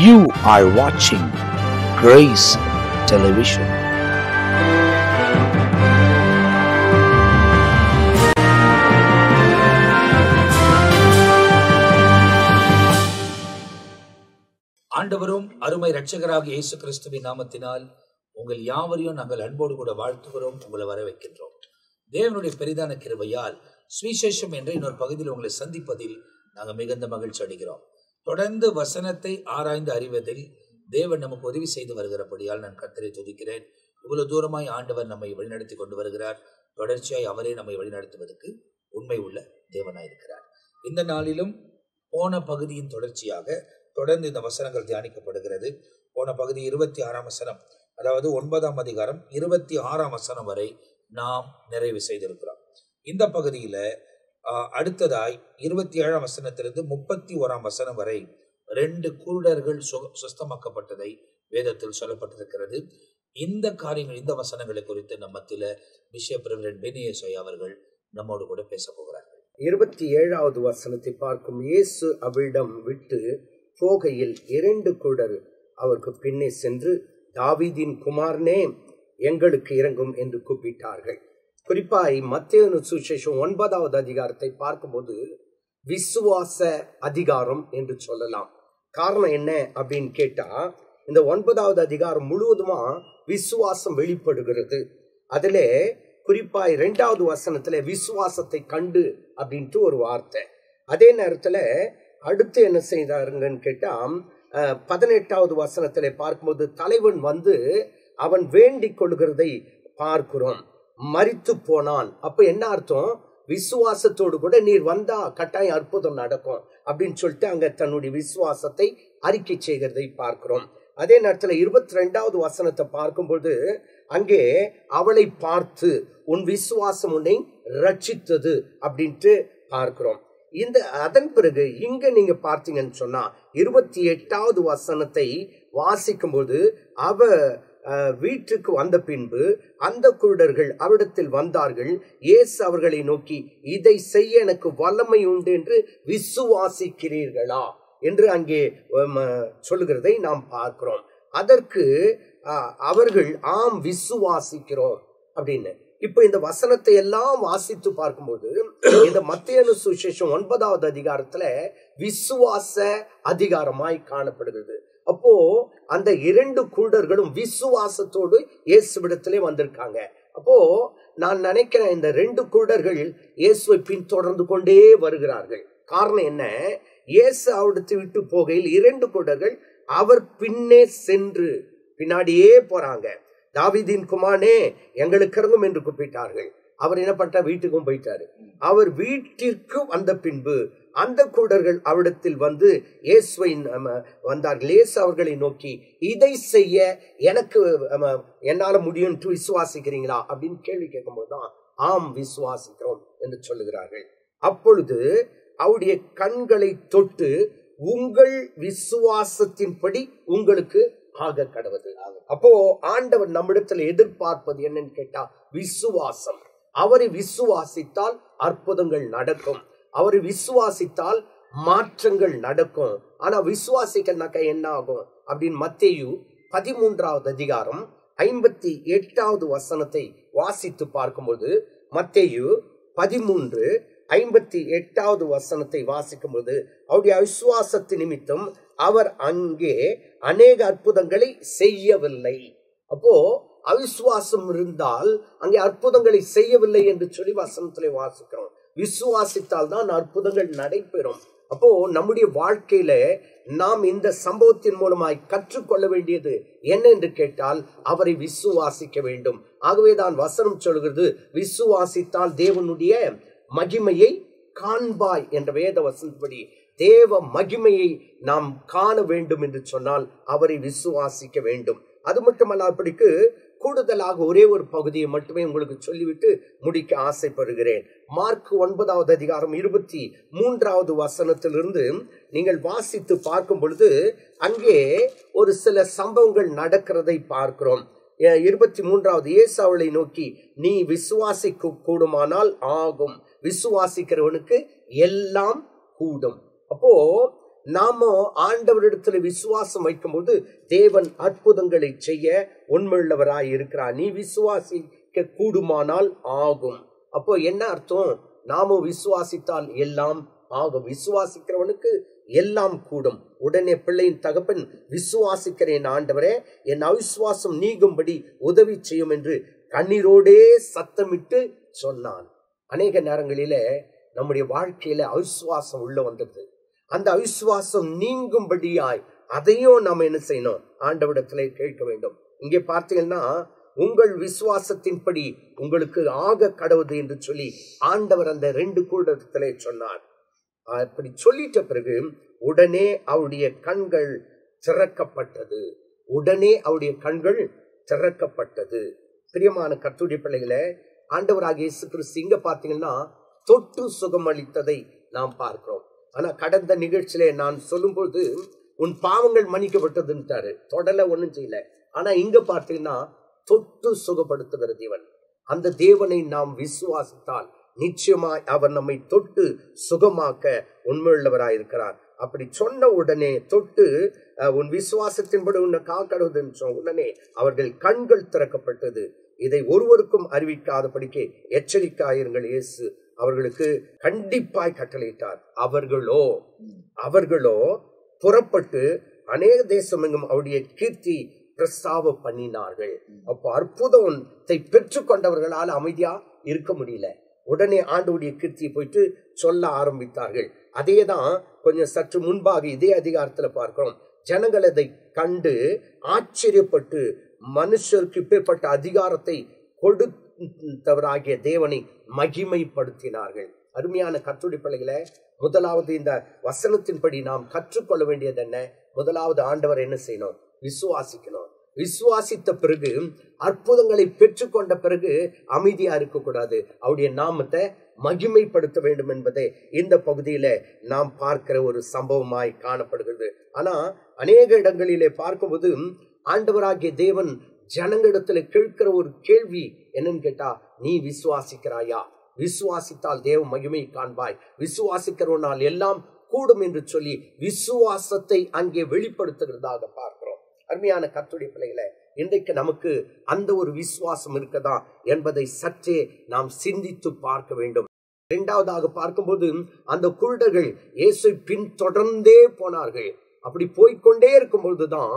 You are watching Grace Television. ஆண்டவரும் அருமை இரட்சகராகிய இயேசு கிறிஸ்துவின் நாமத்தினால் உங்கள் யாவரையும் நாங்கள் அன்போடு கூட வாழ்த்துகிறோம். உங்களை வரவேற்கின்றோம். தேவனுடைய பெரிதான கிருபையால் சுவிசேஷம் என்ற இன்னொரு பகுதியில் உங்களை சந்திப்பதில் நாங்கள் மிகுந்த மகிழ்ச்சி அடைகிறோம். தொடர்ந்து வசனத்தை ஆராய்ந்து அறிவதில் தேவன் நமக்கு உதவி செய்து வருகிறபடியால் நான் கர்த்தரை துதிக்கிறேன். இவ்வளவு தூரமாய் ஆண்டவர் நம்மை வழிநடத்தி கொண்டு வருகிறார். தொடர்ச்சியாய் அவரே நம்மை வழிநடத்துவதற்கு உண்மை உள்ள தேவனாயிருக்கிறார். இந்த நாளிலும் போன பகுதியின் தொடர்ச்சியாக தொடர்ந்து இந்த வசனங்கள் தியானிக்கப்படுகிறது. போன பகுதி 26ஆம் வசனம், அதாவது 9ஆம் அதிகாரம் 26ஆம் வசனம் வரை நாம் நிறைவு செய்திருக்கிறோம். இந்த பகுதியில அடுத்ததாய் 27ஆம் வசனத்திலிருந்து 31ஆம் வசனம் வரை 2 குருடர்கள் சுஸ்தமாக்கப்பட்டதை வேதத்தில் சொல்லப்பட்டிருக்கிறது. இந்த காரியங்கள், இந்த வசனங்களை குறித்து நம்ம மத்தியில பிஷப் ரெவரண்ட் பெனியேசை அவர்கள் நம்மோடு கூட பேச போகிறார்கள். 27வது வசனத்தை பார்க்கும். இயேசு அவரிடம் விட்டு போகையில் 2 குருடர் அவருக்கு பின்னே சென்று, தாவீதின் குமாரனே, எங்களுக்கு இறங்கும் என்று கூப்பிட்டார்கள். குறிப்பாய் மத்தேயு சுவிசேஷம் 9வது அதிகாரத்தை பார்க்கும்போது விசுவாச அதிகாரம் என்று சொல்லலாம். காரணம் என்ன அப்படின்னு கேட்டா, இந்த 9வது அதிகாரம் முழுவதுமா விசுவாசம் வெளிப்படுகிறது. அதிலே குறிப்பாய் 2வது வசனத்துல விசுவாசத்தை கண்டு அப்படின்ட்டு ஒரு வார்த்தை. அதே நேரத்துல அடுத்து என்ன செய்தாருங்கன்னு கேட்டா, 18வது வசனத்திலே பார்க்கும்போது தலைவன் வந்து அவன் வேண்டிக் கொள்கிறதை பார்க்கிறோம். மரித்து போனான். அப்ப என்ன அர்த்தம்? விசுவாசத்தோடு கூட நீர் வந்தா கட்டாயம் அற்புதம் நடக்கும் அப்படின்னு சொல்லிட்டு அங்க தன்னுடைய விசுவாசத்தை அறிக்கை செய்கிறதை பார்க்கிறோம். அதே நேரத்துல 22வது வசனத்தை பார்க்கும்போது அங்கே அவளை பார்த்து, உன் விசுவாசம் உன்னை ரட்சித்தது அப்படின்ட்டு பார்க்கிறோம். அதன் பிறகு இங்க நீங்க பார்த்தீங்கன்னு சொன்னா 28வது வசனத்தை வாசிக்கும் போது, அவ வீட்டுக்கு வந்த பின்பு அந்த குருடர்கள் அவரிடத்தில் வந்தார்கள். இயேசு அவர்களை நோக்கி, இதை செய்ய எனக்கு வல்லமை உண்டு என்று விசுவாசிக்கிறீர்களா என்று அங்கே சொல்லுகிறதை நாம் பார்க்கிறோம். அதற்கு அவர்கள் ஆம் விசுவாசிக்கிறோம் அப்படின்னு. இப்ப இந்த வசனத்தை எல்லாம் வாசித்து பார்க்கும்போது இந்த மத்தேயு சுவிசேஷம் 9வது அதிகாரத்துல விசுவாச அதிகாரமாய் காணப்படுகிறது. அப்போ அந்த 2 குருடர்களும் விசுவாசத்தோடு இயேசுவிடத்திலே வந்திருக்காங்க. அப்போ நான் நினைக்கிறேன், இந்த 2 குருடர்கள் இயேசுவை பின்தொடர்ந்து கொண்டே வருகிறார்கள். காரணம் என்ன? இயேசு அவரிடத்தை விட்டு போகையில் 2 குருடர்கள் அவர் பின்னே சென்று பின்னாடியே போறாங்க. தாவீதின் குமாரனே, எங்களுக்கு இறங்கும் என்று கூப்பிட்டார்கள். அவர் என்ன பண்ணிட்டா, வீட்டுக்கும் போயிட்டாரு. அவர் வீட்டிற்கு வந்த பின்பு அந்த குருடர்கள் அவரிடத்தில் வந்து இயேசுவை வந்தார்கள். இயேசு அவர்களை நோக்கி, இதை செய்ய எனக்கு என்னால முடியும் விசுவாசிக்கிறீங்களா அப்படின்னு கேள்வி கேட்கும் போதுதான் ஆம் விசுவாசிக்கிறோம் என்று சொல்லுகிறார்கள். அப்பொழுது அவருடைய கண்களை தொட்டு, உங்கள் விசுவாசத்தின்படி உங்களுக்கு ஆக கடவுது. அப்போ ஆண்டவர் நம்மிடத்துல எதிர்பார்ப்பது என்னன்னு கேட்டா விசுவாசம். அவரை விசுவாசித்தால் அற்புதங்கள் நடக்கும். அவரை விசுவாசித்தால் மாற்றங்கள் நடக்கும். ஆனா விசுவாசிக்கனாக்க என்ன ஆகும் அப்படின்னு மத்தேயு 13வது அதிகாரம் 58வது வசனத்தை வாசித்து பார்க்கும்போது, மத்தேயு 13:58வது வசனத்தை வாசிக்கும்போது, அவருடைய விசுவாசத்து நிமித்தம் அவர் அங்கே அநேக அற்புதங்களை செய்யவில்லை. அப்போ அவிசுவாசம் இருந்தால் அங்கே அற்புதங்களை செய்யவில்லை என்று சொல்லி வசனத்திலே வாசிக்கிறோம். விசுவாசித்தால் தான் அற்புதங்கள் நடைபெறும். அப்போ நம்முடைய வாழ்க்கையில நாம் இந்த சம்பவத்தின் மூலமாய் கற்றுக்கொள்ள வேண்டியது என்ன என்று கேட்டால், அவரை விசுவாசிக்க வேண்டும். ஆகவேதான் வசனம் சொல்கிறது, விசுவாசித்தால் தேவனுடைய மகிமையை காண்பாய் என்ற வேத வசனப்படி தேவ மகிமையை நாம் காண வேண்டும் என்று சொன்னால் அவரை விசுவாசிக்க வேண்டும். அது மட்டுமல்ல, அப்படிக்கு கூடுதலாக ஒரே ஒரு பகுதியை மட்டுமே உங்களுக்கு சொல்லிவிட்டு முடிக்க ஆசைப்படுகிறேன். மார்க் 9வது அதிகாரம் 23வது வசனத்திலிருந்து நீங்கள் வாசித்து பார்க்கும் பொழுது அங்கே ஒரு சில சம்பவங்கள் நடக்கிறதை பார்க்கிறோம். 23வது, இயேசு அவளை நோக்கி, நீ விசுவாசிக்க கூடுமானால் ஆகும், விசுவாசிக்கிறவனுக்கு எல்லாம் கூடும். அப்போ நாமோ ஆண்டவரிடத்துல விசுவாசம் வைக்கும்போது தேவன் அற்புதங்களை செய்ய உண்மையுள்ளவராய் இருக்கிறார். நீ விசுவாசிக்க கூடுமானால் ஆகும். அப்போ என்ன அர்த்தம்? நாமும் விசுவாசித்தால் எல்லாம் ஆகும். விசுவாசிக்கிறவனுக்கு எல்லாம் கூடும். உடனே பிள்ளையின் தகப்பன், விசுவாசிக்கிறேன் ஆண்டவரே, என் அவிசுவாசம் நீங்கும்படி உதவி செய்யும் என்று கண்ணீரோடே சத்தமிட்டு சொன்னான். அநேக நேரங்களிலே நம்முடைய வாழ்க்கையில அவிசுவாசம் உள்ள வந்தது. அந்த அவிசுவாசம் நீங்கும்படியாய் அதையும் நாம் என்ன செய்யணும்? ஆண்டவரிடத்திலே கேட்க வேண்டும். இங்கே பார்த்தீங்கன்னா, உங்கள் விசுவாசத்தின்படி உங்களுக்கு ஆக கடவுது என்று சொல்லி ஆண்டவர் அந்த 2 கூட்டத்திலே சொன்னார். அப்படி சொல்லிட்ட பிறகு உடனே அவருடைய கண்கள் திறக்கப்பட்டது. உடனே அவருடைய கண்கள் திறக்கப்பட்டது. பிரியமான கர்த்தருடைய பிள்ளைகளே, ஆண்டவராகிய இயேசு கிறிஸ்து இங்க பாத்தீங்கன்னா தொட்டு சுகம் அளித்ததை நாம் பார்க்கிறோம். ஆனா கடந்த நிகழ்ச்சியிலே நான் சொல்லும்போது உன் பாவங்கள் மன்னிக்கப்பட்டதுன்ட்டாரு. தொடல ஒண்ணும் செய்யல. ஆனா இங்க பார்த்தீங்கன்னா தொட்டு சுகப்படுத்துகிற தேவன். அந்த தேவனை நாம் விசுவாசித்தால் நிச்சயமாய் அவர் நம்மை தொட்டு சுகமாக்க உண்மையுள்ளவராயிருக்கிறார். அப்படி சொன்ன உடனே தொட்டு உன் விசுவாசத்தின்படி உன்னை காக்கடுவதுன்னு சொன்ன உடனே அவர்கள் கண்கள் திறக்கப்பட்டது. இதை ஒருவருக்கும் அறிவிக்காதபடிக்கு எச்சரிக்கையாயிருங்கள். இயேசு அவர்களுக்கு கண்டிப்பாய் கட்டளையிட்டார். அவர்களோ புறப்பட்டு அநேக தேசம் எங்கும் அவருடைய கீர்த்தி பிரஸ்தாவ பண்ணினார்கள். அப்போ அற்புதத்தை பெற்றுக் கொண்டவர்களால் அமைதியா இருக்க முடியல. உடனே ஆண்டவருடைய கீர்த்தியை போயிட்டு சொல்ல ஆரம்பித்தார்கள். அதேதான் கொஞ்சம் சற்று முன்பாக இதே அதிகாரத்துல பார்க்கிறோம். ஜனங்கள் அதை கண்டு ஆச்சரியப்பட்டு மனுஷருக்கு இப்பேற்பட்ட அதிகாரத்தை கொடுத்தவராகிய தேவனை மகிமைப்படுத்தினார்கள். அருமையான கர்த்தருடைய பிள்ளைகளே, முதலாவது இந்த வசனத்தின்படி நாம் கற்றுக்கொள்ள வேண்டியது என்ன? முதலாவது ஆண்டவர் என்ன செய்யணும்? விசுவாசிக்கணும். விசுவாசித்த பிறகு, அற்புதங்களை பெற்றுக்கொண்ட பிறகு அமைதியா இருக்கக்கூடாது. அவருடைய நாமத்தை மகிமைப்படுத்த வேண்டும் என்பதை இந்த பகுதியில நாம் பார்க்கிற ஒரு சம்பவமாய் காணப்படுகிறது. ஆனா அநேக இடங்களிலே பார்க்கும்போது ஆண்டவராகிய தேவன் ஜனங்களிடத்துல கேட்கிற ஒரு கேள்வி என்னன்னு கேட்டா, நீ விசுவாசிக்கிறாயா? விசுவாசித்தால் தேவ மகிமை காண்பாய், விசுவாசிக்கிறவனால் எல்லாம் கூடும் என்று சொல்லி விசுவாசத்தை அங்கே வெளிப்படுத்துகிறதாக பார்க்கிறோம். அருமையான கர்த்தருடைய பிள்ளைகளே, இன்றைக்கு நமக்கு அந்த ஒரு விசுவாசம் இருக்கதா என்பதை சற்றே நாம் சிந்தித்து பார்க்க வேண்டும். இரண்டாவதாக பார்க்கும்போது அந்த குருடர்கள் இயேசுவை பின்தொடர்ந்தே போனார்கள். அப்படி போய்கொண்டே இருக்கும் பொழுதுதான்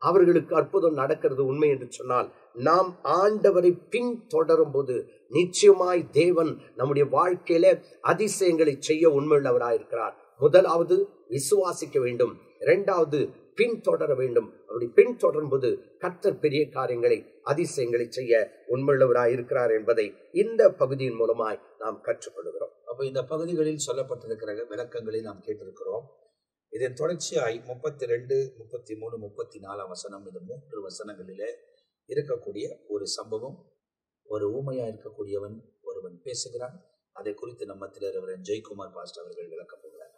அவர்களுக்கு அற்புதம் நடக்கிறது. உண்மை என்று சொன்னால், நாம் ஆண்டவரை பின்தொடரும் போது நிச்சயமாய் தேவன் நம்முடைய வாழ்க்கையில அதிசயங்களை செய்ய உண்மையுள்ளவராயிருக்கிறார். முதலாவது விசுவாசிக்க வேண்டும், இரண்டாவது பின்தொடர வேண்டும். அப்படி பின்தொடரும் போது கர்த்தர் பெரிய காரியங்களை, அதிசயங்களை செய்ய உண்மையுள்ளவராயிருக்கிறார் என்பதை இந்த பகுதியின் மூலமாய் நாம் கற்றுக்கொள்கிறோம். அப்ப இந்த பகுதிகளில் சொல்லப்பட்டிருக்கிற விளக்கங்களை நாம் கேட்டிருக்கிறோம். இதன் தொடர்ச்சியாய் 32, 33, 34 வசனம், இந்த 3 வசனங்களிலே இருக்கக்கூடிய ஒரு சம்பவம். ஒரு ஊமையா இருக்கக்கூடியவன் ஒருவன் பேசுகிறான். அதை குறித்து நம்ம ஜெயக்குமார் பாஸ்டர் அவர்கள் விளக்க போகிறார்.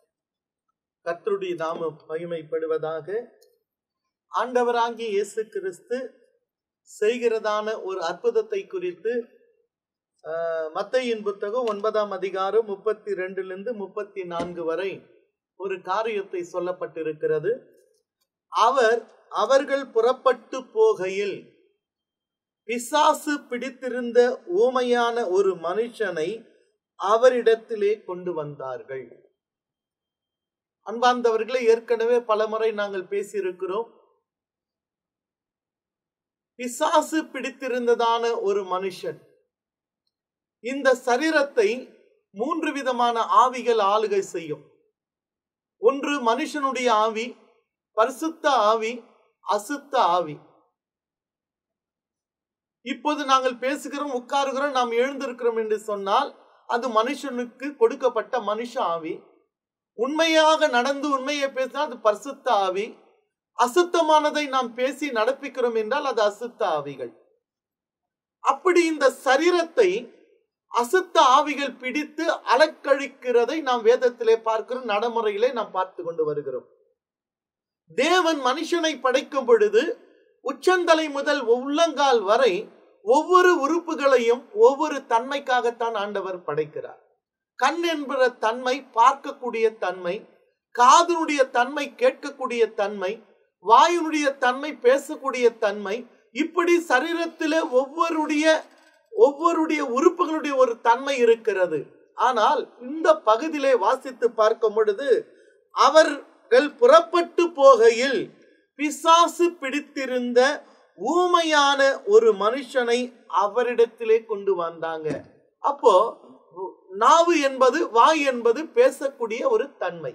கர்த்தருடைய நாமம் மகிமைப்படுவதாக. ஆண்டவராகிய இயேசு கிறிஸ்து செய்கிறதான ஒரு அற்புதத்தை குறித்து மத்தேயின் புத்தகம் 9ஆம் அதிகாரம் 32 34 வரை ஒரு காரியத்தை சொல்லப்பட்டிருக்கிறது. அவர்கள் புறப்பட்டு போகையில் பிசாசு பிடித்திருந்த ஊமையான ஒரு மனுஷனை அவரிடத்திலே கொண்டு வந்தார்கள். அன்பார்ந்தவர்களை, ஏற்கனவே பலமுறை நாங்கள் பேசியிருக்கிறோம். பிசாசு பிடித்திருந்ததான ஒரு மனுஷன், இந்த சரீரத்தை 3 விதமான ஆவிகள் ஆளுகை செய்யும். ஒன்று மனுஷனுடைய ஆவி, பரிசுத்த ஆவி, அசுத்த ஆவி. இப்போது நாங்கள் பேசுகிறோம், உட்காருகிறோம், நாம் எழுந்திருக்கிறோம் என்று சொன்னால் அது மனுஷனுக்கு கொடுக்கப்பட்ட மனுஷ ஆவி. உண்மையாக நடந்து உண்மையை பேசினால் அது பரிசுத்த ஆவி. அசுத்தமானதை நாம் பேசி நடப்பிக்கிறோம் என்றால் அது அசுத்த ஆவிகள். அப்படி இந்த சரீரத்தை அசுத்த ஆவிகள் பிடித்து அலக்கழிக்கிறதை நாம் வேதத்திலே பார்க்கிறோம், நடைமுறையிலே நாம் பார்த்து கொண்டு வருகிறோம். தேவன் மனுஷனை படைக்கும் பொழுது உச்சந்தலை முதல் உள்ளங்கால் வரை ஒவ்வொரு உறுப்புகளையும் ஒவ்வொரு தன்மைக்காகத்தான் ஆண்டவர் படைக்கிறார். கண் என்கிற தன்மை பார்க்கக்கூடிய தன்மை, காதினுடைய தன்மை கேட்கக்கூடிய தன்மை, வாயினுடைய தன்மை பேசக்கூடிய தன்மை, இப்படி சரீரத்திலே ஒவ்வொருடைய உறுப்புகளுடைய ஒரு தன்மை இருக்கிறது. ஆனால் இந்த பகுதியிலே வாசித்து பார்க்கும் பொழுது, அவர்கள் புறப்பட்டு போகையில் பிசாசு பிடித்திருந்த ஊமையான ஒரு மனுஷனை அவரிடத்திலே கொண்டு வந்தாங்க. அப்போ நாவு என்பது, வாய் என்பது பேசக்கூடிய ஒரு தன்மை.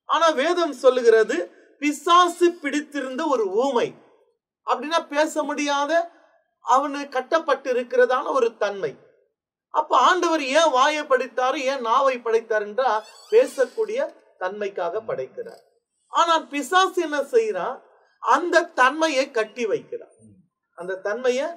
ஆனா வேதம் சொல்லுகிறது பிசாசு பிடித்திருந்த ஒரு ஊமை, அப்படின்னா பேச முடியாத, அவனு கட்டப்பட்டு இருக்கிறதான ஒரு தன்மை. அப்ப ஆண்டவர் ஏன் வாயை படைத்தாரு, ஏன் நாவை படைத்தார் என்றால் பேசக்கூடிய தன்மைக்காக படைக்கிறார். ஆனால் பிசாசு என்ன செய்யறான், அந்த தன்மையை கட்டி வைக்கிறான். அந்த தன்மையை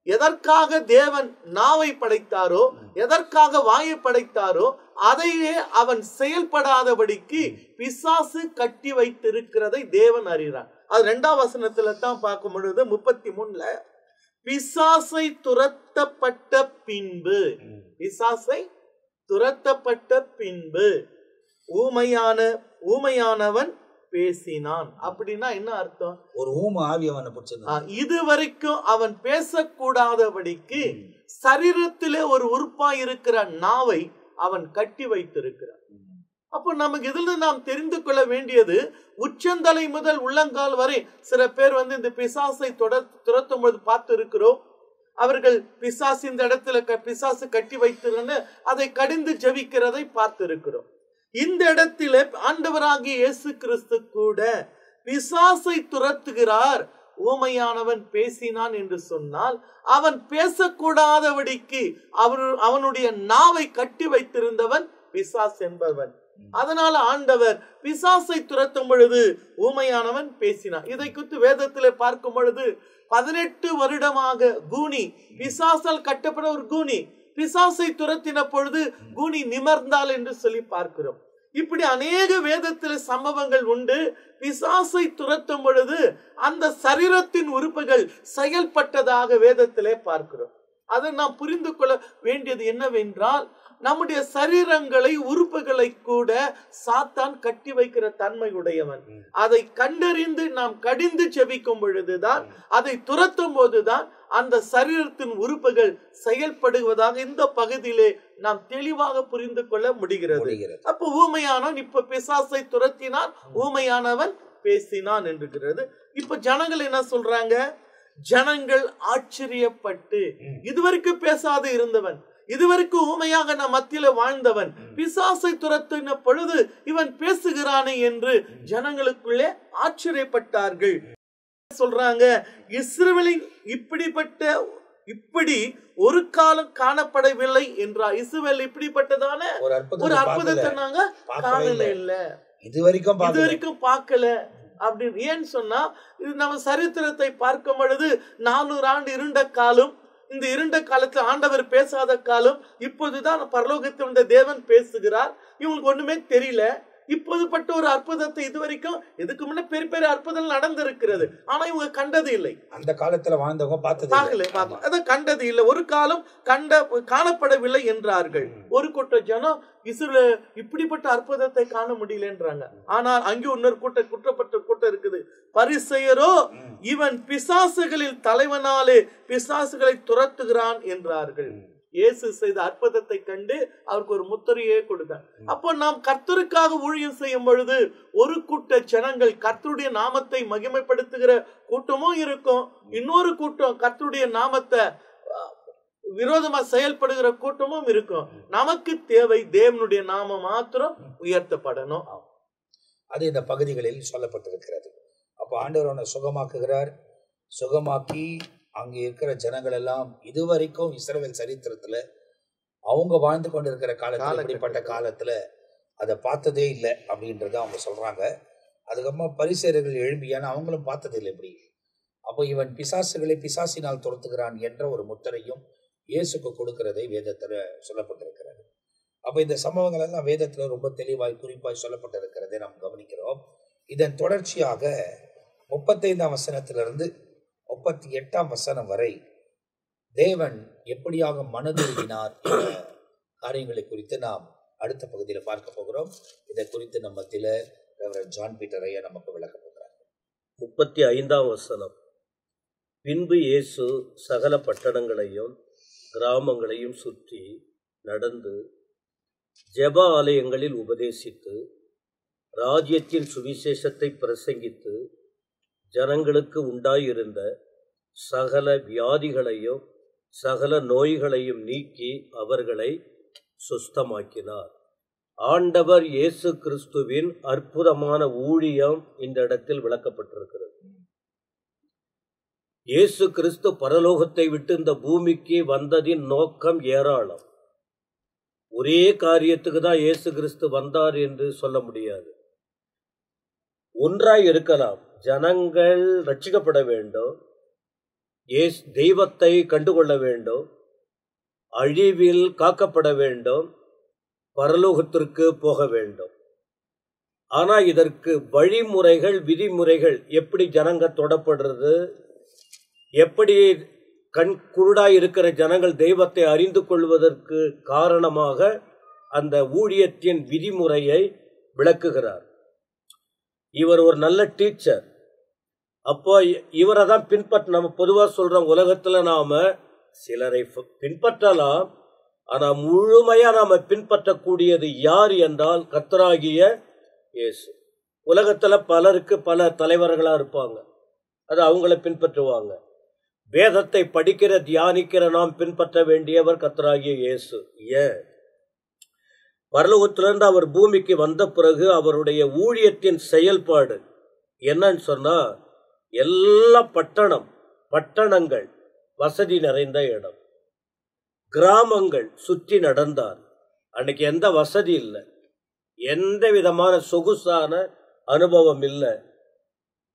எதற்காக தேவன் நாவை படைத்தாரோ, எதற்காக வாயை படைத்தாரோ, அதையே அவன் செயல்படாதபடிக்கு பிசாசு கட்டி வைத்திருக்கிறதை தேவன் அறிகிறான். அது 2ஆம் வசனத்துல தான் பார்க்கும் பொழுது 33ல பிசாசை துரத்தப்பட்ட பின்பு, பிசாசை துரத்தப்பட்ட பின்பு ஊமையானவன் பேசினான். அப்படின்னா என்ன அர்த்தம்? ஒரு ஊமை ஆவி அவனை பிடிச்சிருந்தான். இதுவரைக்கும் அவன் பேசக்கூடாதபடிக்கு சரீரத்திலே ஒரு உறுப்பாய் இருக்கிற நாவை அவன் கட்டி வைத்திருக்கிறான். அப்போ நமக்கு இதுல நாம் தெரிந்து கொள்ள வேண்டியது, உச்சந்தலை முதல் உள்ளங்கால் வரை சில பேர் இந்த பிசாசை துரத்தும் போது பார்த்து இருக்கிறோம். அவர்கள் பிசாசு இந்த இடத்துல பிசாசு கட்டி வைத்திருந்த அதை கடிந்து ஜெபிக்கிறதை பார்த்து இருக்கிறோம். இந்த இடத்திலே ஆண்டவராகிய இயேசு கிறிஸ்து கூட பிசாசை துரத்துகிறார். ஊமையானவன் பேசினான் என்று சொன்னால், அவன் பேசக்கூடாதபடிக்கு அவனுடைய நாவை கட்டி வைத்திருந்தவன் பிசாஸ் என்பவன். அதனால ஆண்டவர் பிசாசை துரத்தும் பொழுது ஊமையானவன் பேசினான். இதை குறித்து வேதத்திலே பார்க்கும் பொழுது 18 வருடமாக கூனி, பிசாசால் கட்டப்பட ஒரு கூனி, பிசாசை துரத்தின பொழுது கூனி நிமிர்ந்தாள் என்று சொல்லி பார்க்கிறோம். இப்படி அநேக வேதத்திலே சம்பவங்கள் உண்டு. பிசாசை துரத்தும் பொழுது அந்த சரீரத்தின் உறுப்புகள் செயல்பட்டதாக வேதத்திலே பார்க்கிறோம். அதை நாம் புரிந்து கொள்ள வேண்டியது என்னவென்றால், நம்முடைய சரீரங்களை, உறுப்புகளை கூட சாத்தான் கட்டி வைக்கிற தன்மை உடையவன். அதை கண்டறிந்து நாம் கடிந்து செபிக்கும் பொழுதுதான், அதை துரத்தும் போதுதான் அந்த சரீரத்தின் உறுப்புகள் செயல்படுவதாக இந்த பகுதியிலே நாம் தெளிவாக புரிந்து கொள்ள முடிகிறது. அப்ப ஊமையானவன் இப்ப பிசாசை துரத்தினான், ஊமையானவன் பேசினான் என்கிறது. இப்ப ஜனங்கள் என்ன சொல்றாங்க? ஜனங்கள் ஆச்சரியப்பட்டு, இதுவரைக்கும் பேசாத இருந்தவன், இதுவரைக்கும் ஊமையாக நம் மத்தியில வாழ்ந்தவன், பிசாசை துரத்தின பொழுது இவன் பேசுகிறானே என்று ஜனங்களுக்குள்ளே ஆச்சரியப்பட்டார்கள். சொல்றாங்க, இஸ்ரவேலில் இப்படி ஒரு காலம் காணப்படவில்லை என்றார். இஸ்ரவேல் இப்படிப்பட்டதான ஒரு அற்புதத்தை நாங்க காணல, இல்ல இதுவரைக்கும் பார்க்கல அப்படின்னு. ஏன்னு சொன்னா, இது நம்ம சரித்திரத்தை பார்க்கும் பொழுது 400 ஆண்டு இருண்ட காலம். இந்த இருண்ட காலத்தில் ஆண்டவர் பேசாத காலம். இப்போதுதான் பரலோகத்தில் தேவன் பேசுகிறார். இவங்களுக்கு ஒண்ணுமே தெரியல. இப்போதுப்பட்ட ஒரு அற்புதத்தை இதுவரைக்கும், இதுக்கு முன்ன பெரிய பெரிய அற்புதங்கள் நடந்திருக்கிறது, ஆனா இவங்க கண்டது இல்லை. அந்த காலத்துல வாழ்ந்தவங்க பார்க்கல, கண்டது இல்லை, ஒரு காலம் காணப்படவில்லை என்றார்கள். ஒரு கூட்ட ஜனம் இஸ்ரவேல் இப்படிப்பட்ட அற்புதத்தை காண முடியலன்றாங்க. ஆனால் அங்கே இன்னொரு குற்றப்பட்ட கூட்டம் இருக்குது. பரிசேயரோ இவன் பிசாசுகளில் தலைவனாலே பிசாசுகளை துரத்துகிறான் என்றார்கள். இயேசு செய்த அற்புதத்தை கண்டு அவருக்கு ஒரு முத்திரையே கொடுத்தார். அப்போ நாம் கர்த்தருக்காக ஊழியம் செய்யும் பொழுது ஒரு கூட்ட ஜனங்கள் கர்த்தருடைய நாமத்தை மகிமைப்படுத்துகிற கூட்டமும் இருக்கும், இன்னொரு கூட்டம் கர்த்தருடைய நாமத்தை விரோதமா செயல்படுகிற கூட்டமும் இருக்கும். நமக்கு தேவை தேவனுடைய நாமம் மாத்திரம் உயர்த்தப்படணும். அது இந்த பகுதிகளில் சொல்லப்பட்டிருக்கிறது. அப்போ ஆண்டவர் அவனை சுகமாக்குகிறார். சுகமாக்கி அங்கே இருக்கிற ஜனங்கள் எல்லாம் இதுவரைக்கும் இஸ்ரவேல் சரித்திரத்துல அவங்க வாழ்ந்து கொண்டிருக்கிற காலத்துல, இப்படிப்பட்ட காலத்துல அதை பார்த்ததே இல்லை அப்படின்றத அவங்க சொல்றாங்க. அதுக்கப்புறமா பரிசேயர்கள் எழும்பியான அவங்களும் பார்த்தது இல்லை இப்படி. அப்போ இவன் பிசாசுகளை பிசாசினால் துரத்துகிறான் என்ற ஒரு முத்திரையும் இயேசுக்கு கொடுக்கிறதை வேதத்துல சொல்லப்பட்டிருக்கிறது. அப்ப இந்த சம்பவங்கள் எல்லாம் வேதத்துல ரொம்ப தெளிவாய் குறிப்பாய் சொல்லப்பட்டிருக்கிறதை நாம் கவனிக்கிறோம். இதன் தொடர்ச்சியாக 35ஆம் வசனத்திலிருந்து 38ஆம் வசனம் வரை தேவன் எப்படியாக மனதுருகினார் என்ற காரியங்களை குறித்து நாம் அடுத்த பகுதியில் பார்க்க போகிறோம். இதை குறித்து நம்ம மத்தியில் ரெவரண்ட் ஜான் பீட்டர் ஐயா நமக்கு விளக்க போகிறார். 35ஆம் வசனம். பின்பு இயேசு சகல பட்டணங்களையும் கிராமங்களையும் சுற்றி நடந்து ஜெப ஆலயங்களில் உபதேசித்து ராஜ்யத்தின் சுவிசேஷத்தை பிரசங்கித்து ஜனங்களுக்கு உண்டாயிருந்த சகல வியாதிகளையும் சகல நோய்களையும் நீக்கி அவர்களை சுஸ்தமாக்கினார். ஆண்டவர் இயேசு கிறிஸ்துவின் அற்புதமான ஊழியம் இந்த இடத்தில் விளக்கப்பட்டிருக்கிறது. இயேசு கிறிஸ்து பரலோகத்தை விட்டு இந்த பூமிக்கு வந்ததின் நோக்கம் ஏராளம். ஒரே காரியத்துக்கு தான் இயேசு கிறிஸ்து வந்தார் என்று சொல்ல முடியாது. ஒன்றாய் இருக்கலாம். ஜனங்கள் ரட்சிக்கப்பட வேண்டும், தெய்வத்தை கண்டுகொள்ள வேண்டும், அழிவில் காக்கப்பட வேண்டும், பரலோகத்திற்கு போக வேண்டும். ஆனா இதற்கு வழிமுறைகள், விதிமுறைகள், எப்படி ஜனங்க தொடப்படுறது, எப்படி கண் குருடாய் இருக்கிற ஜனங்கள் தெய்வத்தை அறிந்து கொள்வதற்கு காரணமாக அந்த ஊழியத்தின் விதிமுறையை விளக்குகிறார். இவர் ஒரு நல்ல டீச்சர். அப்போ இவரை தான் பின்பற்ற, நம்ம பொதுவாக சொல்றோம், உலகத்துல நாம சிலரை பின்பற்றலாம், ஆனா முழுமையா நாம பின்பற்றக்கூடியது யார் என்றால் கர்த்தராகிய இயேசு. உலகத்துல பலருக்கு பல தலைவர்களா இருப்பாங்க, அது அவங்கள பின்பற்றுவாங்க. வேதத்தை படிக்கிற தியானிக்கிற நாம் பின்பற்ற வேண்டியவர் கர்த்தராகிய இயேசு. ஏன்? பரலோகத்திலிருந்து அவர் பூமிக்கு வந்த பிறகு அவருடைய ஊழியத்தின் செயல்பாடு என்னன்னு சொன்னா, எல்லா பட்டணங்கள் வசதி நிறைந்த இடம், கிராமங்கள் சுற்றி நடந்தார். அன்னைக்கு எந்த வசதி இல்லை, எந்த விதமான சொகுசான அனுபவம் இல்லை.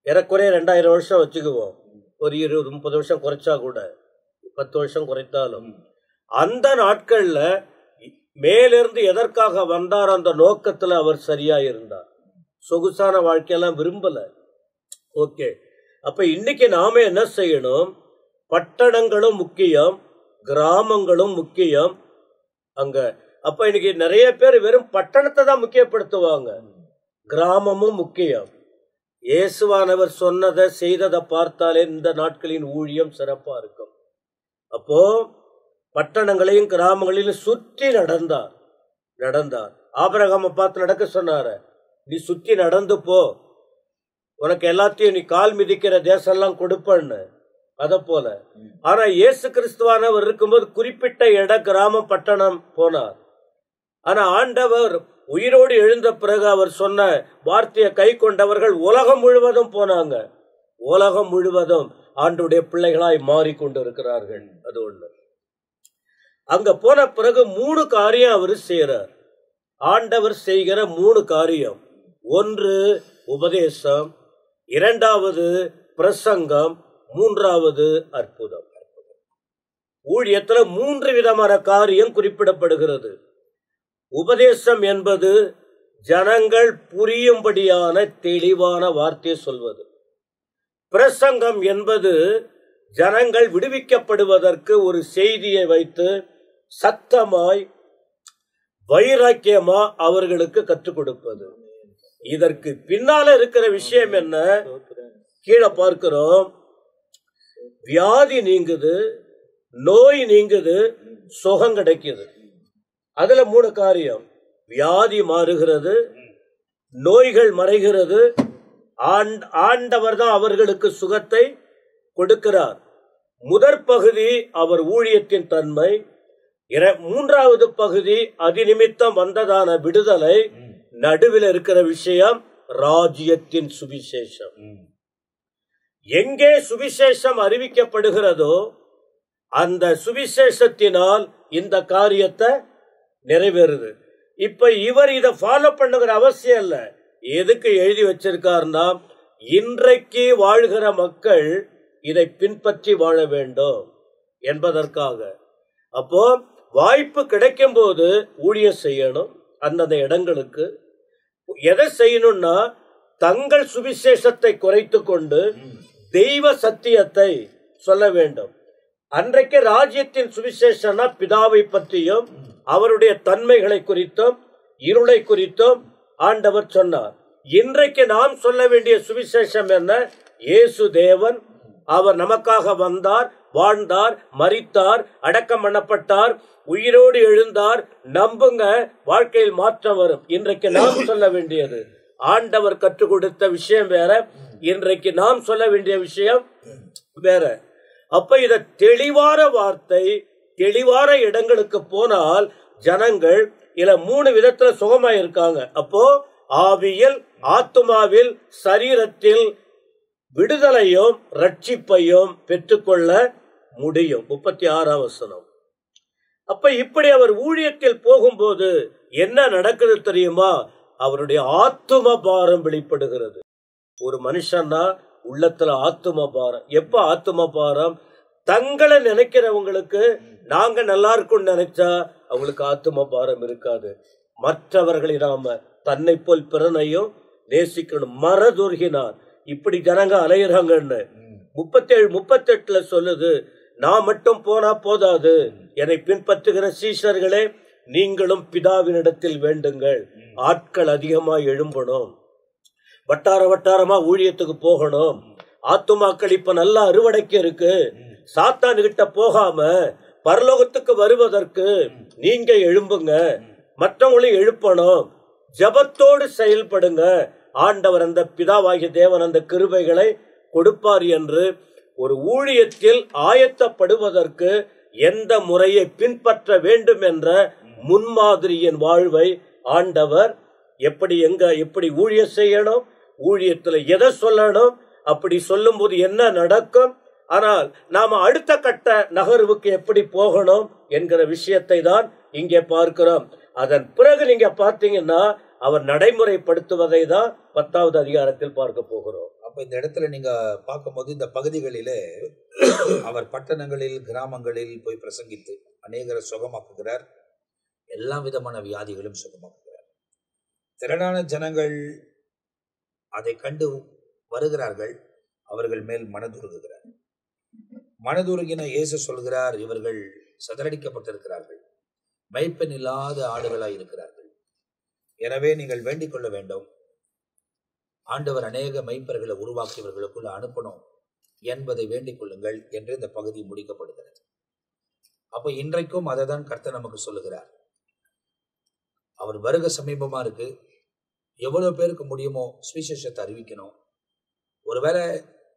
ஏறக்குறைய 2000 வருஷம் வச்சுக்குவோம், ஒரு 20-30 வருஷம் குறைச்சா கூட, 10 வருஷம் குறைத்தாலும், அந்த நாட்கள்ல மேலிருந்து எதற்காக வந்தார், அந்த நோக்கத்துல அவர் சரியா இருந்தார். சொகுசான வாழ்க்கையெல்லாம் விரும்பல. ஓகே, அப்ப இன்னைக்கு நாம என்ன செய்யணும்? பட்டணங்களும் முக்கியம், கிராமங்களும் முக்கியம். அங்க அப்ப இன்னைக்கு நிறைய பேர் வெறும் பட்டணத்தை தான் முக்கியப்படுத்துவாங்க, கிராமமும் முக்கியம். இயேசுவானவர் சொன்னதை செய்ததை பார்த்தாலே இந்த நாட்களின் ஊழியம் சிறப்பா இருக்கும். அப்போ பட்டணங்களையும் கிராமங்களையும் சுற்றி நடந்தார். ஆபிரகாமை பார்த்து நடக்க சொன்னாரு, நீ சுற்றி நடந்து போ, உனக்கு எல்லாத்தையும் நீ கால் மிதிக்கிற தேசம்லாம் கொடுப்பன்னு. அத போல. ஆனா இயேசு கிறிஸ்துவானவர் இருக்கும்போது குறிப்பிட்ட இட கிராமம் பட்டணம் போனார். ஆனா ஆண்டவர் உயிரோடு எழுந்த பிறகு அவர் சொன்ன வார்த்தையை கை கொண்டவர்கள் உலகம் முழுவதும் போனாங்க. உலகம் முழுவதும் ஆண்டுடைய பிள்ளைகளாய் மாறிக்கொண்டிருக்கிறார்கள். அது ஒண்ணு. அங்க போன பிறகு 3 காரியம் அவர் செய்யறார். ஆண்டவர் செய்கிற 3 காரியம். 1 உபதேசம், 2வது பிரசங்கம், 3வது அற்புதம். ஊழியத்துல 3 விதமான காரியம் குறிப்பிடப்படுகிறது. உபதேசம் என்பது ஜனங்கள் புரியும்படியான தெளிவான வார்த்தையை சொல்வது. பிரசங்கம் என்பது ஜனங்கள் விடுவிக்கப்படுவதற்கு ஒரு செய்தியை வைத்து சத்தமாய் வைராக்கியமா அவர்களுக்கு கற்றுக் கொடுப்பது. இதற்கு பின்னால இருக்கிற விஷயம் என்ன? கீழே பார்க்கிறோம், வியாதி நீங்குது, நோய் நீங்குது, சுகம் கிடைக்குது. அதுல 3 காரியம். வியாதி மாறுகிறது, நோய்கள் மறைகிறது, ஆண்டவர் தான் அவர்களுக்கு சுகத்தை கொடுக்கிறார். முதற் பகுதி அவர் ஊழியத்தின் தன்மை, 3வது பகுதி அதிநிமித்தம் வந்ததான விடுதலை, நடுவில் இருக்கிற விஷயம் ராஜ்யத்தின் சுவிசேஷம். எங்கே சுவிசேஷம் அறிவிக்கப்படுகிறதோ அந்த சுவிசேஷத்தினால் இந்த காரியத்தை நிறைவேறுது. இப்ப இவர் இதை ஃபாலோ பண்ணுகிற அவசியம் இல்ல. எதுக்கு எழுதி வச்சிருக்காருன்னா, இன்றைக்கு வாழ்கிற மக்கள் இதை பின்பற்றி வாழ வேண்டும் என்பதற்காக. அப்போ வாய்ப்பு கிடைக்கும் போது ஊழியம் செய்யணும். அந்தந்த இடங்களுக்கு எதை செய்யணும்னா, தங்கள் சுவிசேஷத்தை குறைத்து கொண்டு தெய்வ சத்தியத்தை சொல்ல வேண்டும். அன்றைக்கு ராஜ்யத்தின் சுவிசேஷம்னா பிதாவை பற்றியும் அவருடைய தன்மைகளை குறித்தும் இருளை குறித்தும் ஆண்டவர் சொன்னார். இன்றைக்கு நாம் சொல்ல வேண்டிய சுவிசேஷம் என்ன? இயேசு தேவன், அவர் நமக்காக வந்தார், வாழ்ந்தார், மரித்தார், அடக்கம் பண்ணப்பட்டார், உயிரோடு எழுந்தார். நம்புங்க, வாழ்க்கையில் மாற்றம் வரும். இன்றைக்கு நாம் சொல்ல வேண்டியது, ஆண்டவர் கற்றுக் கொடுத்த விஷயம் வேற, இன்றைக்கு நாம் சொல்ல வேண்டிய விஷயம் வேற. அப்ப இத தெளிவான வார்த்தை, தெளிவான இடங்களுக்கு போனால் ஜனங்கள் இல்ல 3 விதத்துல சுகமா இருக்காங்க. அப்போ ஆவியில், ஆத்துமாவில், சரீரத்தில் விடுதலையும் ரட்சிப்பையும் பெற்றுக்கொள்ள முடியும். 36ஆம் வசனம். அப்ப இப்படி அவர் ஊழியத்தில் போகும்போது என்ன நடக்குது தெரியுமா? அவருடைய ஆத்தும பாரம் வெளிப்படுகிறது. ஒரு மனுஷன்னா உள்ளத்துல ஆத்தும பாரம். எப்ப ஆத்தும பாரம்? தங்களை நினைக்கிறவங்களுக்கு நாங்க நல்லா இருக்கும்னு நினைச்சா அவங்களுக்கு ஆத்தும பாரம் இருக்காது. மற்றவர்களை நாம தன்னை போல் பிறனையும் நேசிக்கணும். மரதுருகினார். இப்படி ஜனங்க அலையிறாங்கன்னு 37-38 சொல்லுது. நான் மட்டும் போனா போதாது, என்னை பின்பற்றுகிற சீஷர்களே நீங்களும் பிதாவினிடத்தில் வேண்டுங்கள். ஆட்கள் அதிகமா எழும்பணும், வட்டார வட்டாரமா ஊழியத்துக்கு போகணும். ஆத்துமாக்கள் இப்ப நல்ல அறுவடைக்கு இருக்கு. சாத்தானுகிட்ட போகாம பரலோகத்துக்கு வருவதற்கு நீங்க எழும்புங்க, மற்றவங்களையும் எழுப்பணும். ஜபத்தோடு செயல்படுங்க. ஆண்டவர், அந்த பிதாவாகிய தேவன் அந்த கிருபைகளை கொடுப்பார் என்று ஒரு ஊழியத்தில் ஆயத்தப்படுவதற்கு எந்த முறையை பின்பற்ற வேண்டும் என்ற முன்மாதிரியின் வாழ்வை ஆண்டவர் எப்படி ஊழியம் செய்யணும், ஊழியத்துல எதை சொல்லணும், அப்படி சொல்லும் போது என்ன நடக்கும், ஆனால் நாம அடுத்த கட்ட நகர்வுக்கு எப்படி போகணும் என்கிற விஷயத்தை தான் இங்கே பார்க்கிறோம். அதன் பிறகு நீங்க பார்த்தீங்கன்னா அவர் நடைமுறைப்படுத்துவதை தான் 10வது அதிகாரத்தில் பார்க்க போகிறோம். அப்ப இந்த இடத்துல நீங்க பார்க்கும்போது இந்த பகுதிகளிலே அவர் பட்டணங்களில், கிராமங்களில் போய் பிரசங்கித்து அநேகரை சுகமாக்குகிறார். எல்லா விதமான வியாதிகளும் சுகமாக்குகிறார். திரளான ஜனங்கள் அதை கண்டு வருகிறார்கள். அவர்கள் மேல் மனதுருகுகிறார். மனதுருகின இயேசு சொல்கிறார், இவர்கள் சதறடிக்கப்பட்டிருக்கிறார்கள், மெய்ப்பெண் இல்லாத ஆடுகளாய் இருக்கிறார்கள். எனவே நீங்கள் வேண்டிக் கொள்ள வேண்டும், ஆண்டவர் அநேக மெய்ப்பர்களை உருவாக்கியவர்களுக்குள்ள அனுப்பணும் என்பதை வேண்டிக் கொள்ளுங்கள் என்று இந்த பகுதி முடிக்கப்படுகிறது. அப்ப இன்றைக்கும் அதை தான் கர்த்தர் நமக்கு சொல்லுகிறார். அவர் வருக சமீபமா இருக்கு. எவ்வளவு பேருக்கு முடியுமோ சுவிசேஷத்தை அறிவிக்கணும். ஒருவேளை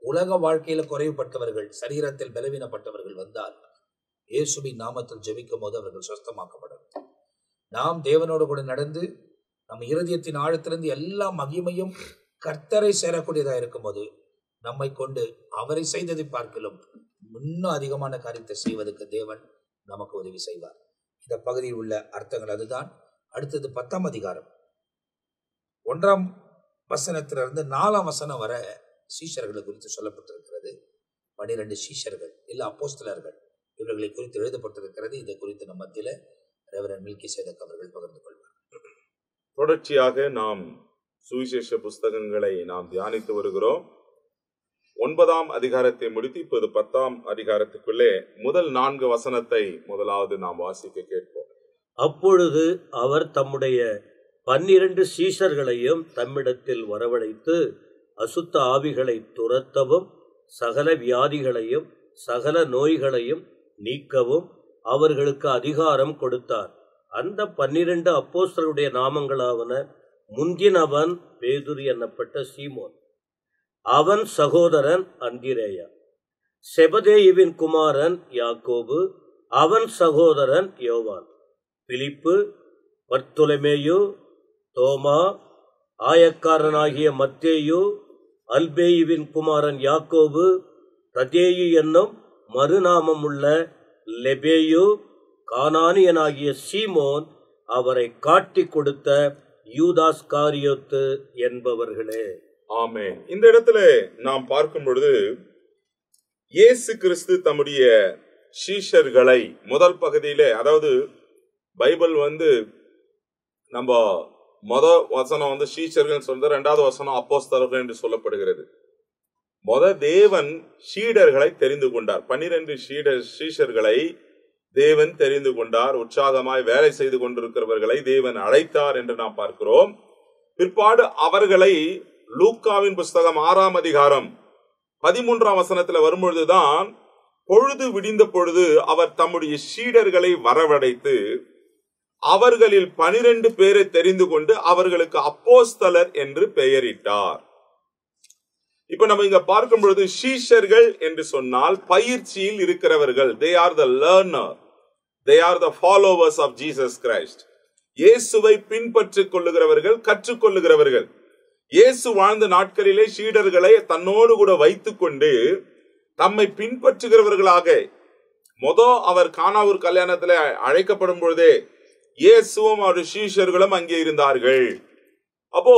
உலக வாழ்க்கையில குறைவுபட்டவர்கள், சரீரத்தில் பலவீனப்பட்டவர்கள் வந்தால் இயேசுவின் நாமத்தில் ஜெபிக்கும் போது அவர்கள் சுஸ்தமாக்கப்படும். நாம் தேவனோடு கூட நடந்து நம் இருதயத்தின் ஆழத்திலிருந்து எல்லா மகிமையும் கர்த்தரை சேரக்கூடியதாக இருக்கும்போது நம்மை கொண்டு அவரை செய்ததை பார்க்கலும் இன்னும் அதிகமான காரியத்தை செய்வதற்கு தேவன் நமக்கு உதவி செய்வார். இந்த பகுதியில் உள்ள அர்த்தங்கள் அதுதான். அடுத்தது 10ஆம் அதிகாரம் 1ஆம் வசனத்திலிருந்து 4ஆம் வசனம் வர சீஷர்களை குறித்து சொல்லப்பட்டிருக்கிறது. 12 சீஷர்கள் இல்ல அப்போஸ்தலர்கள், இவர்களை குறித்து எழுதப்பட்டிருக்கிறது. இதை குறித்து நம்ம மத்தியில ரெவரண்ட் மெல்கிசேதக் அவர்கள் பகிர்ந்து கொள்வார். தொடர்ச்சியாக நாம் சுவிசேஷ புஸ்தகங்களை நாம் தியானித்து வருகிறோம். 9ஆம் அதிகாரத்தை முடித்து இப்போது 10ஆம் அதிகாரத்துக்குள்ளே முதல் 4 வசனத்தை முதலாவது நாம் வாசிக்க கேட்போம். அப்பொழுது அவர் தம்முடைய 12 சீஷர்களையும் தம்மிடத்தில் வரவழைத்து அசுத்த ஆவிகளை துரத்தவும் சகல வியாதிகளையும் சகல நோய்களையும் நீக்கவும் அவர்களுக்கு அதிகாரம் கொடுத்தார். அந்த 12 அப்போஸ்தலருடைய நாமங்களாவன: முந்தினவன் பேதுரு என்னப்பட்ட சீமோன், அவன் சகோதரன் அந்திரேயா, செபதேயுவின் குமாரன் யாக்கோபு, அவன் சகோதரன் யோவான், பிலிப்பு, பர்த்தொலமேயு, தோமா, ஆயக்காரனாகிய மத்தேயு, அல்பேயுவின் குமாரன் யாக்கோபு, ததேயு என்னும் மறுநாமம் உள்ள லெபேயு, கானானியனாகிய சீமோன், அவரை காட்டி கொடுத்த யூதாஸ் காரியோத்து என்பவர்களே. ஆமென். இந்த இடத்துல நாம் பார்க்கும் பொழுது இயேசு கிறிஸ்து தம்முடைய சீஷர்களை முதல் பகுதியிலே, அதாவது பைபிள் நம்ம வசனம் சீஷர்கள் சொல்ற, 2வது வசனம் அப்போஸ்தலர்கள் என்று சொல்லப்படுகிறது. தேவன் சீடர்களை தெரிந்து கொண்டார். 12 சீஷர்களை தேவன் தெரிந்து கொண்டார். உற்சாகமாய் வேலை செய்து கொண்டிருக்கிறவர்களை தேவன் அழைத்தார் என்று நாம் பார்க்கிறோம். பிற்பாடு அவர்களை லூக்காவின் புஸ்தகம் 6ஆம் அதிகாரம் 13ஆம் வசனத்துல வரும்பொழுதுதான், பொழுது விடிந்த பொழுது அவர் தம்முடைய சீடர்களை வரவழைத்து அவர்களில் 12 பேரை தெரிந்து கொண்டு அவர்களுக்கு அப்போஸ்தலர் என்று பெயரிட்டார். இப்ப நம்ம இங்க பார்க்கும் பொழுது சீஷர்கள் என்று சொன்னால் பயிற்சியில் இருக்கிறவர்கள். They are the learner. They are the followers of Jesus Christ. இயேசுவை பின்பற்றிக் கொள்ளுகிறவர்கள், கற்றுக்கொள்ளுகிறவர்கள். இயேசு வாழ்ந்த நாட்களிலே சீடர்களை தன்னோடு கூட வைத்துக் கொண்டு தம்மை பின்பற்றுகிறவர்களாக, அவர் கானாவூர் கல்யாணத்துல அழைக்கப்படும் பொழுதே இயேசுவும் அவருடைய சீஷர்களும் அங்கே இருந்தார்கள். அப்போ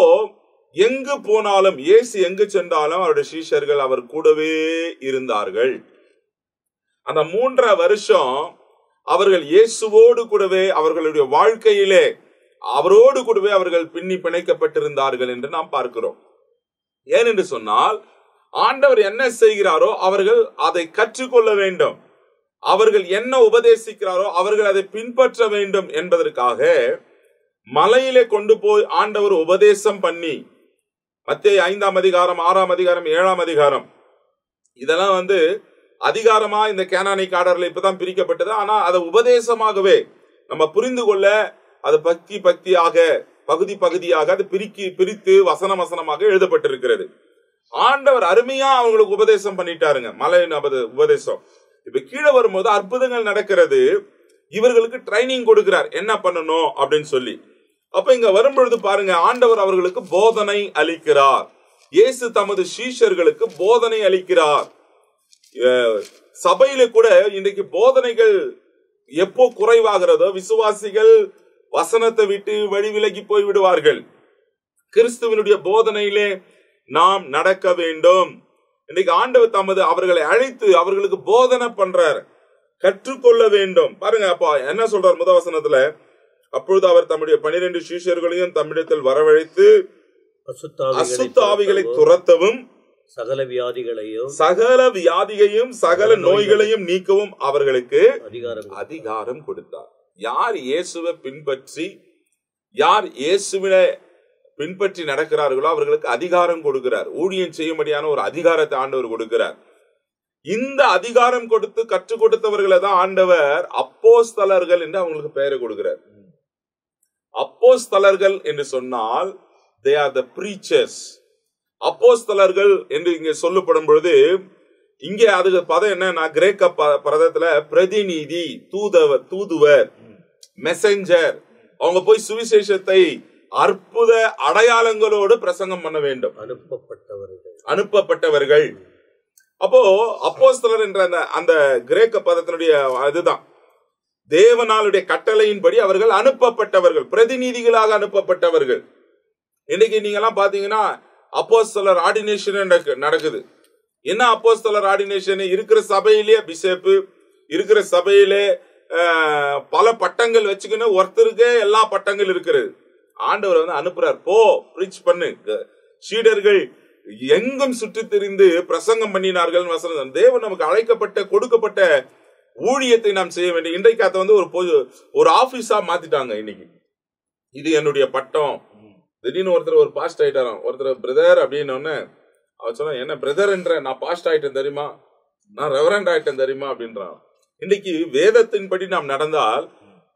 எங்கு போனாலும், இயேசு எங்கு சென்றாலும் அவருடைய சீஷர்கள் அவர் கூடவே இருந்தார்கள். அந்த 3.5 வருஷம் அவர்கள் இயேசுவோடு கூடவே, அவர்களுடைய வாழ்க்கையிலே அவரோடு கூடவே அவர்கள் பின்னி பிணைக்கப்பட்டிருந்தார்கள் என்று நாம் பார்க்கிறோம். ஏனென்று சொன்னால், ஆண்டவர் என்ன செய்கிறாரோ அவர்கள் அதை கற்றுக்கொள்ள வேண்டும். அவர்கள் என்ன உபதேசிக்கிறாரோ அவர்கள் அதை பின்பற்ற வேண்டும் என்பதற்காக மலையிலே கொண்டு போய் ஆண்டவர் உபதேசம் பண்ணி, மத்தேயு 5ஆம் அதிகாரம், 6ஆம் அதிகாரம், 7ஆம் அதிகாரம், இதெல்லாம் அதிகாரமா இந்த கேனானிக் ஆர்டர்ல இப்பதான் பிரிக்கப்பட்டது. ஆனா அதை உபதேசமாகவே நம்ம புரிந்து கொள்ள அது பக்தியாக, பகுதி பகுதியாக அது பிரித்து வசனமாக எழுதப்பட்டிருக்கிறது. ஆண்டவர் அருமையா அவங்களுக்கு உபதேசம் பண்ணிட்டாருங்க. மலை உபதேசம். இப்ப கீழே வரும்போது அற்புதங்கள் நடக்கிறது. இவர்களுக்கு ட்ரைனிங் கொடுக்கிறார், என்ன பண்ணணும் அப்படின்னு சொல்லி. அப்ப இங்க வரும்பொழுது பாருங்க, ஆண்டவர் அவர்களுக்கு போதனை அளிக்கிறார். இயேசு தமது சீஷர்களுக்கு போதனை அளிக்கிறார். சபையில கூட இன்றைக்கு போதனைகள் எப்போ குறைவாகிறதோ, விசுவாசிகள் வசனத்தை விட்டு வழி விலகி போய் விடுவார்கள். கிறிஸ்துவனுடைய போதனையிலே நாம் நடக்க வேண்டும். இன்னைக்கு ஆண்டவர் அவர்களை அழைத்து அவர்களுக்கு போதனை பண்றார், கற்றுக்கொள்ள வேண்டும். பாருங்க, அப்பா என்ன சொல்றார் முதல் வசனத்துல, அப்பொழுது அவர் தம்முடைய 12 சீஷர்களையும் தம்மிடத்தில் வரவழைத்து அசுத்த ஆவிகளை துரத்தவும் சகல வியாதிகளையும் சகல நோய்களையும் நீக்கவும் அவர்களுக்கு அதிகாரம் கொடுத்தார். யார் இயேசுவை பின்பற்றி, யார் இயேசுவை பின்பற்றி நடக்கிறார்களோ அவர்களுக்கு அதிகாரம் கொடுக்கிறார். ஊழியம் செய்யும்படியான ஒரு அதிகாரத்தை ஆண்டவர் கொடுக்கிறார். இந்த அதிகாரம் கொடுத்து கற்றுக் கொடுத்தவர்களை தான் ஆண்டவர் அப்போஸ்தலர்கள் என்று அவங்களுக்கு பெயரை கொடுக்கிறார். அப்போஸ்தலர்கள் என்று சொன்னால் they are the preachers. அப்போஸ்தலர்கள் என்று இங்கே சொல்லப்படும் பொழுது, இங்கே அதுக்கு பதம் என்னன்னா, கிரேக்க பதத்துல பிரதிநிதி, தூதுவர், மெசஞ்சர். அவங்க போய் சுவிசேஷத்தை அற்புத அடையாளங்களோடு பிரசங்கம் பண்ண வேண்டும். அனுப்பப்பட்டவர்கள். அப்போ அப்போஸ்தலர் என்ற அந்த கிரேக்க பதத்தினுடைய அதுதான், தேவனாளுடைய கட்டளையின்படி அவர்கள் அனுப்பப்பட்டவர்கள், பிரதிநிதிகளாக அனுப்பப்பட்டவர்கள். இன்னைக்கு நீங்க எல்லாம் பாத்தீங்கன்னா அப்போஸ்தலர் ஆர்டினேஷன் நடக்குது. என்ன அப்போஸ்தலர் ஆர்டினேஷன்? இருக்கிற சபையிலேயே பிஷப்பு, இருக்கிற சபையிலே பல பட்டங்கள் வச்சுக்கணும், ஒருத்தருக்கே எல்லா பட்டங்கள் இருக்கிறது. ஆண்டவர் அனுப்புறார், போ பிரீச் பண்ணு. சீடர்கள் எங்கும் சுற்றி திரிந்து பிரசங்கம் பண்ணினார்கள். வசனம். தேவன் நமக்கு அழைக்கப்பட்ட கொடுக்கப்பட்ட ஊழியத்தை நாம் செய்ய வேண்டும். இன்றைக்கு அதை ஒரு ஆபீஸா மாத்திட்டாங்க. இன்னைக்கு இது என்னுடைய பட்டம். திடீர்னு ஒருத்தர் ஒரு பாஸ்ட் ஆயிட்டாராம், ஒருத்தர் பிரதர் அப்படின்னு அவர் சொன்னா, என்ன பிரதர் என்ற, நான் பாஸ்ட் ஆயிட்டேன் தெரியுமா, நான் ரெவரண்ட் ஆயிட்டேன் தெரியுமா அப்படின்றான். இன்னைக்கு வேதத்தின்படி நாம் நடந்தால்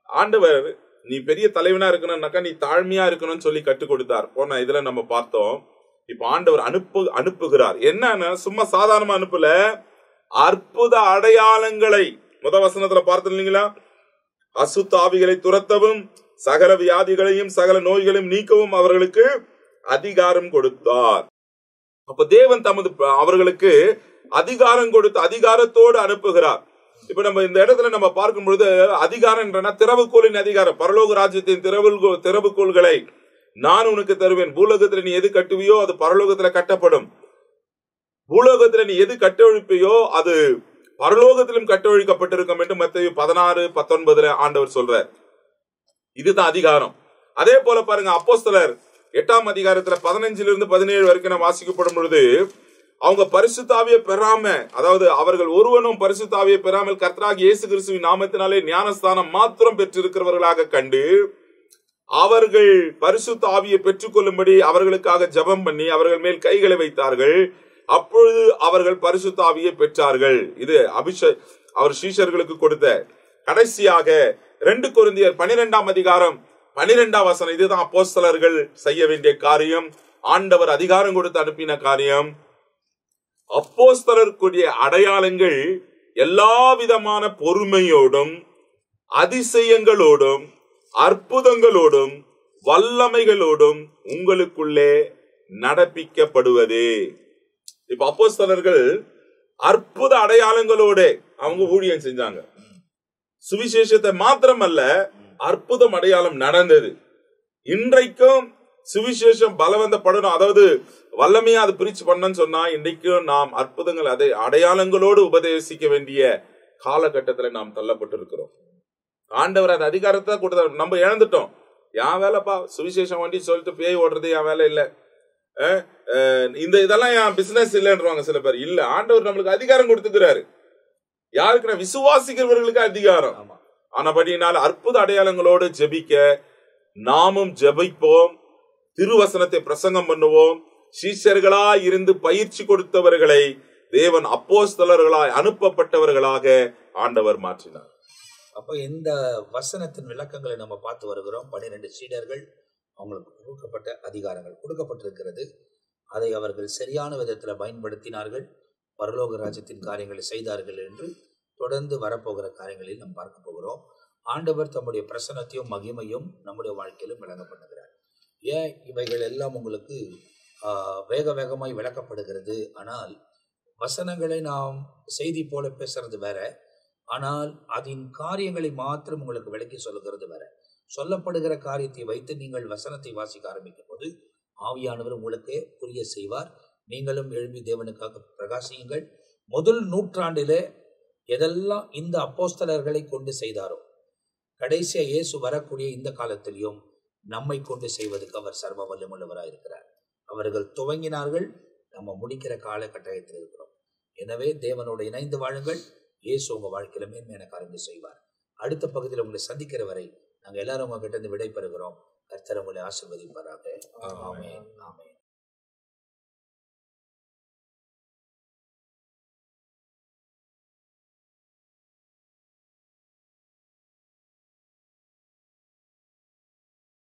ஆண்டவர் நீ பெரிய தலைவனா இருக்கணும்னாக்கா நீ தாழ்மையா இருக்கணும்னு சொல்லி கற்றுக் கொடுத்தார். போன இதுல நம்ம பார்த்தோம். இப்ப ஆண்டவர் அனுப்புகிறார். என்னன்னா சும்மா சாதாரணமா அனுப்பல, அற்புத அடையாளங்களை முதல் வசனத்துல பார்த்து இல்லைங்களா, அசுத்த ஆவிகளை துரத்தவும் சகல வியாதிகளையும் சகல நோய்களையும் நீக்கவும் அவர்களுக்கு அதிகாரம் கொடுத்தார். அப்ப தேவன் அவர்களுக்கு அதிகாரம் கொடுத்து அதிகாரத்தோடு அனுப்புகிறார். இப்ப நம்ம இந்த இடத்துல நம்ம பார்க்கும் பொழுது அதிகாரம் என்றனா திறவுகோலின் அதிகாரம். பரலோக ராஜ்யத்தின் திறவுகோள்களை நான் உனக்கு தருவேன். பூலோகத்துல நீ எது கட்டுவியோ அது பரலோகத்துல கட்டப்படும். பூலோகத்துல நீ எது கட்டொழிப்பையோ அது பரலோகத்திலும் கட்டொழிக்கப்பட்டிருக்கும் என்று மத்தேயு 16:19 ஆண்டவர் சொல்றார். இதுதான் அதிகாரம். அதே போல பாருங்க, அப்போஸ்தலர் 8ஆம் அதிகாரத்துல 15 இருந்து 17 வரைக்கும் வாசிக்கப்படும் பொழுது அவங்க பரிசுத்த ஆவியை பெறாம, அதாவது அவர்கள் ஒருவனும் பரிசுத்த ஆவியை பெறாமல் கர்த்தராகிய இயேசு கிறிஸ்துவின் நாமத்தினாலே ஞானஸ்தானம் மாத்திரம் பெற்றிருக்கிறவர்களாக கண்டு அவர்கள் பரிசுத்த ஆவியை பெற்றுக்கொள்ளும்படி அவர்களுக்காக ஜெபம் பண்ணி அவர்கள் மேல் கைகளை வைத்தார்கள். அப்பொழுது அவர்கள் பரிசுத்த ஆவியை பெற்றார்கள். இது அவர் சீஷர்களுக்கு கொடுத்த. கடைசியாக 2 கொரிந்தியர் 12ஆம் அதிகாரம் 12ஆம் வசனம். இதுதான் அப்போஸ்தலர்கள் செய்ய வேண்டிய காரியம், ஆண்டவர் அதிகாரம் கொடுத்து அனுப்பின காரியம். அப்போஸ்தலருக்குரிய அடையாளங்கள் எல்லா விதமான பொறுமையோடும் அதிசயங்களோடும் அற்புதங்களோடும் வல்லமைகளோடும் உங்களுக்குள்ளே நடப்பிக்கப்படுவதே. இப்ப அப்போஸ்தலர்கள் அற்புத அடையாளங்களோட அவங்க ஊழியம் செஞ்சாங்க. சுவிசேஷத்தை மாத்திரமல்ல, அற்புதம் அடையாளம் நடந்தது. இன்றைக்கும் சுவிசேஷம் பலவந்தப்படணும், அதாவது வல்லமையா அது பிரிச்சு பண்ணன்னு சொன்னா இன்றைக்கும் நாம் அற்புதங்கள் அதை அடையாளங்களோடு உபதேசிக்க வேண்டிய காலகட்டத்துல நாம் தள்ளப்பட்டிருக்கிறோம். ஆண்டவர் அந்த அதிகாரத்தை கொடுத்த நம்ம இழந்துட்டோம். என் வேலைப்பா சுவிசேஷம் வண்டி சொல்லிட்டு பேய் ஓடுறது என் வேலை இல்ல, இதெல்லாம் என் பிசினஸ் இல்லைன்றவாங்க சில பேர். இல்ல, ஆண்டவர் நம்மளுக்கு அதிகாரம் கொடுத்துக்கிறாரு. யாருக்கு? விசுவாசிக்கிறவர்களுக்கு அதிகாரம். ஆனபடினால அற்புத அடையாளங்களோடு ஜெபிக்க நாமும் ஜெபிப்போம், திருவசனத்தை பிரசங்கம் பண்ணுவோம். சீஷர்களாய் இருந்து பயிற்சி கொடுத்தவர்களை தேவன் அப்போஸ்தலர்களாய் அனுப்பப்பட்டவர்களாக ஆண்டவர் மாற்றினார். அப்ப இந்த வசனத்தின் விளக்கங்களை நம்ம பார்த்து வருகிறோம். 12 சீடர்கள், அவங்களுக்கு கொடுக்கப்பட்ட அதிகாரங்கள் கொடுக்கப்பட்டிருக்கிறது. அதை அவர்கள் சரியான விதத்தில் பயன்படுத்தினார்கள், பரலோக ராஜ்யத்தின் காரியங்களை செய்தார்கள் என்று தொடர்ந்து வரப்போகிற காரியங்களில் நாம் பார்க்க போகிறோம். ஆண்டவர் தம்முடைய பிரசன்னத்தையும் மகிமையும் நம்முடைய வாழ்க்கையிலும் விளங்க பண்ணுகிறார். ஏன் இவைகள் எல்லாம் உங்களுக்கு வேக வேகமாய் விளக்கப்படுகிறது? ஆனால் வசனங்களை நாம் செய்தி போல பேசுறது வேற, ஆனால் அதன் காரியங்களை மாத்திரம் உங்களுக்கு விளக்கி சொல்லுகிறது வேற. சொல்லப்படுகிற காரியத்தை வைத்து நீங்கள் வசனத்தை வாசிக்க ஆரம்பிக்கும் போது ஆவியானவர் உங்களுக்கு புரிய செய்வார். நீங்களும் எழும்பி தேவனுக்காக பிரகாசியுங்கள். முதல் நூற்றாண்டிலே எதெல்லாம் இந்த அப்போஸ்தலர்களை கொண்டு செய்தாரோ, கடைசியா இயேசு வரக்கூடிய இந்த காலத்திலையும் நம்மை கொண்டு செய்வதற்கு அவர் சர்வ வல்லமுள்ளவராக இருக்கிறார். அவர்கள் துவங்கினார்கள், நம்ம முடிக்கிற காலகட்டத்தில் இருக்கிறோம். எனவே தேவனோடு இணைந்து வாழுங்கள். இயேசு உங்க வாழ்க்கையில மேன்மையான காரியங்களை செய்வார். அடுத்த பகுதியில் உங்களை சந்திக்கிற வரை நாங்கள் எல்லாரும் உங்ககிட்ட இருந்து விடை பெறுகிறோம். கர்த்தர் உங்களை ஆசீர்வதிப்பாராக. ஆமென். ஆமென்.